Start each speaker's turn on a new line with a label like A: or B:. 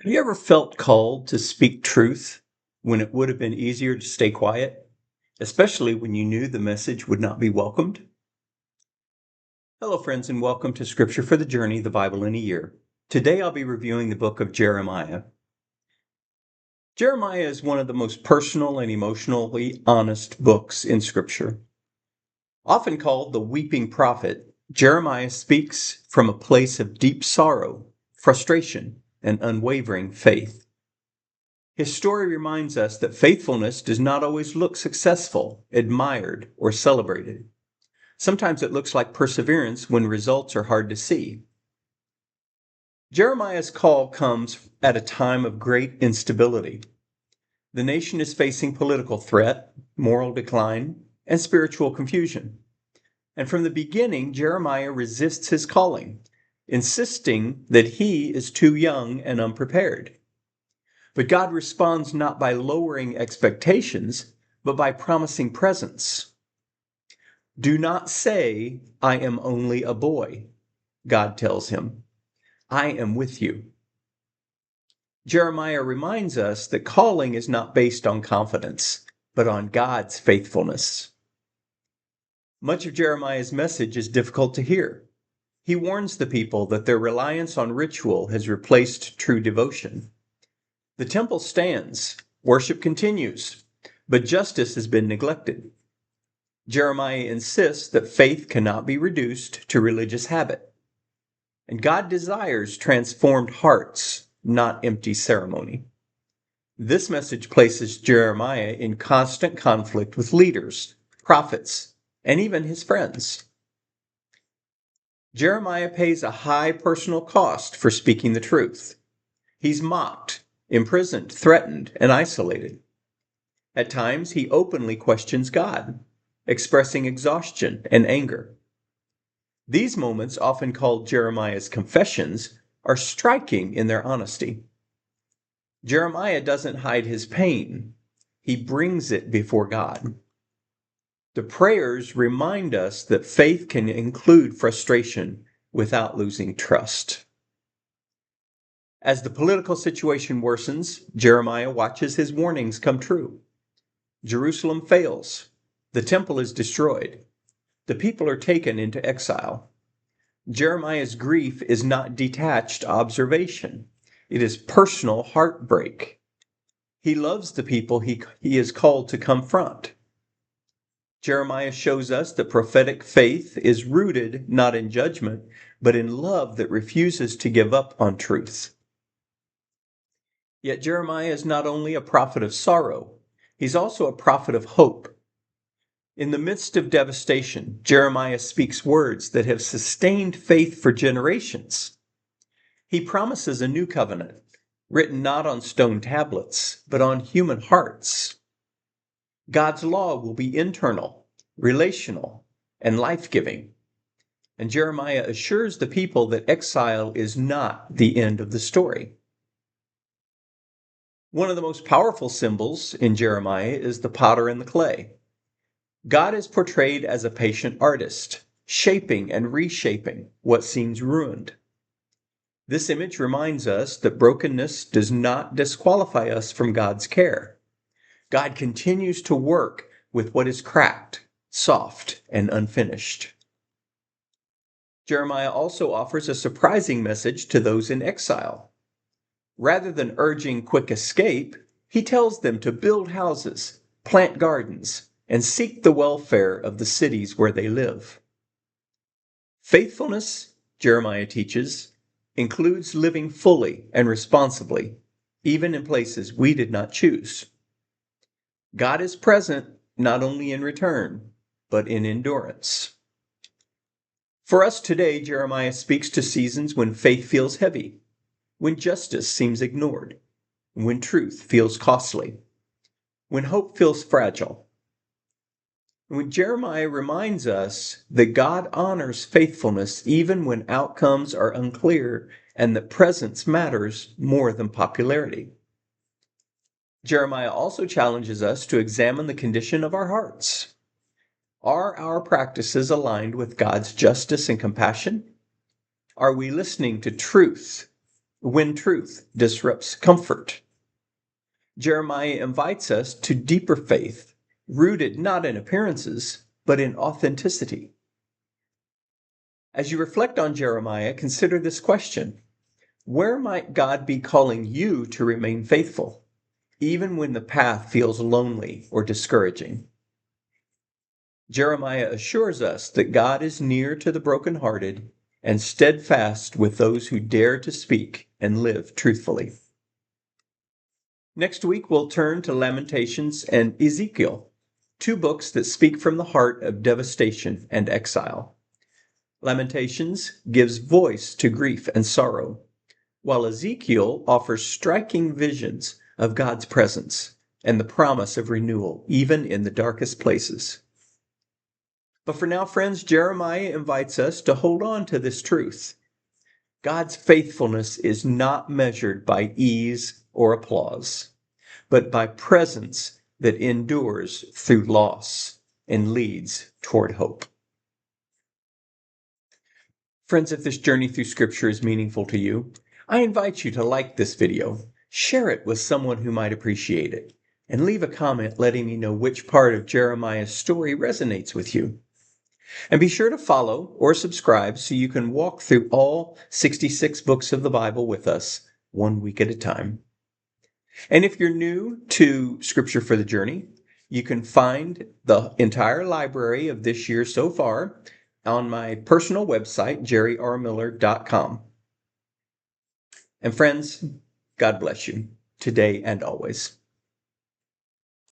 A: Have you ever felt called to speak truth when it would have been easier to stay quiet, especially when you knew the message would not be welcomed? Hello, friends, and welcome to Scripture for the Journey, the Bible in a Year. Today I'll be reviewing the book of Jeremiah. Jeremiah is one of the most personal and emotionally honest books in Scripture. Often called the weeping prophet, Jeremiah speaks from a place of deep sorrow, frustration, and unwavering faith. His story reminds us that faithfulness does not always look successful, admired, or celebrated. Sometimes it looks like perseverance when results are hard to see. Jeremiah's call comes at a time of great instability. The nation is facing political threat, moral decline, and spiritual confusion. And from the beginning, Jeremiah resists his calling, insisting that he is too young and unprepared. But God responds not by lowering expectations, but by promising presence. Do not say, I am only a boy, God tells him. I am with you. Jeremiah reminds us that calling is not based on confidence, but on God's faithfulness. Much of Jeremiah's message is difficult to hear. He warns the people that their reliance on ritual has replaced true devotion. The temple stands, worship continues, but justice has been neglected. Jeremiah insists that faith cannot be reduced to religious habit. And God desires transformed hearts, not empty ceremony. This message places Jeremiah in constant conflict with leaders, prophets, and even his friends. Jeremiah pays a high personal cost for speaking the truth. He's mocked, imprisoned, threatened, and isolated. At times, he openly questions God, expressing exhaustion and anger. These moments, often called Jeremiah's confessions, are striking in their honesty. Jeremiah doesn't hide his pain. He brings it before God. The prayers remind us that faith can include frustration without losing trust. As the political situation worsens, Jeremiah watches his warnings come true. Jerusalem fails. The temple is destroyed. The people are taken into exile. Jeremiah's grief is not detached observation. It is personal heartbreak. He loves the people he is called to confront. Jeremiah shows us that prophetic faith is rooted not in judgment, but in love that refuses to give up on truth. Yet Jeremiah is not only a prophet of sorrow, he's also a prophet of hope. In the midst of devastation, Jeremiah speaks words that have sustained faith for generations. He promises a new covenant, written not on stone tablets, but on human hearts. God's law will be internal, relational, and life-giving. And Jeremiah assures the people that exile is not the end of the story. One of the most powerful symbols in Jeremiah is the potter and the clay. God is portrayed as a patient artist, shaping and reshaping what seems ruined. This image reminds us that brokenness does not disqualify us from God's care. God continues to work with what is cracked, soft, and unfinished. Jeremiah also offers a surprising message to those in exile. Rather than urging quick escape, he tells them to build houses, plant gardens, and seek the welfare of the cities where they live. Faithfulness, Jeremiah teaches, includes living fully and responsibly, even in places we did not choose. God is present not only in return, but in endurance. For us today, Jeremiah speaks to seasons when faith feels heavy, when justice seems ignored, when truth feels costly, when hope feels fragile. When Jeremiah reminds us that God honors faithfulness even when outcomes are unclear and that presence matters more than popularity. Jeremiah also challenges us to examine the condition of our hearts. Are our practices aligned with God's justice and compassion? Are we listening to truth, when truth disrupts comfort. Jeremiah invites us to deeper faith, rooted not in appearances, but in authenticity. As you reflect on Jeremiah, consider this question: where might God be calling you to remain faithful, even when the path feels lonely or discouraging? Jeremiah assures us that God is near to the brokenhearted and steadfast with those who dare to speak and live truthfully. Next week, we'll turn to Lamentations and Ezekiel, two books that speak from the heart of devastation and exile. Lamentations gives voice to grief and sorrow, while Ezekiel offers striking visions of God's presence and the promise of renewal, even in the darkest places. But for now, friends, Jeremiah invites us to hold on to this truth. God's faithfulness is not measured by ease or applause, but by presence that endures through loss and leads toward hope. Friends, if this journey through Scripture is meaningful to you, I invite you to like this video, share it with someone who might appreciate it, and leave a comment letting me know which part of Jeremiah's story resonates with you. And be sure to follow or subscribe so you can walk through all 66 books of the Bible with us, one week at a time. And if you're new to Scripture for the Journey, you can find the entire library of this year so far on my personal website, jerryrmiller.com. And friends, God bless you, today and always.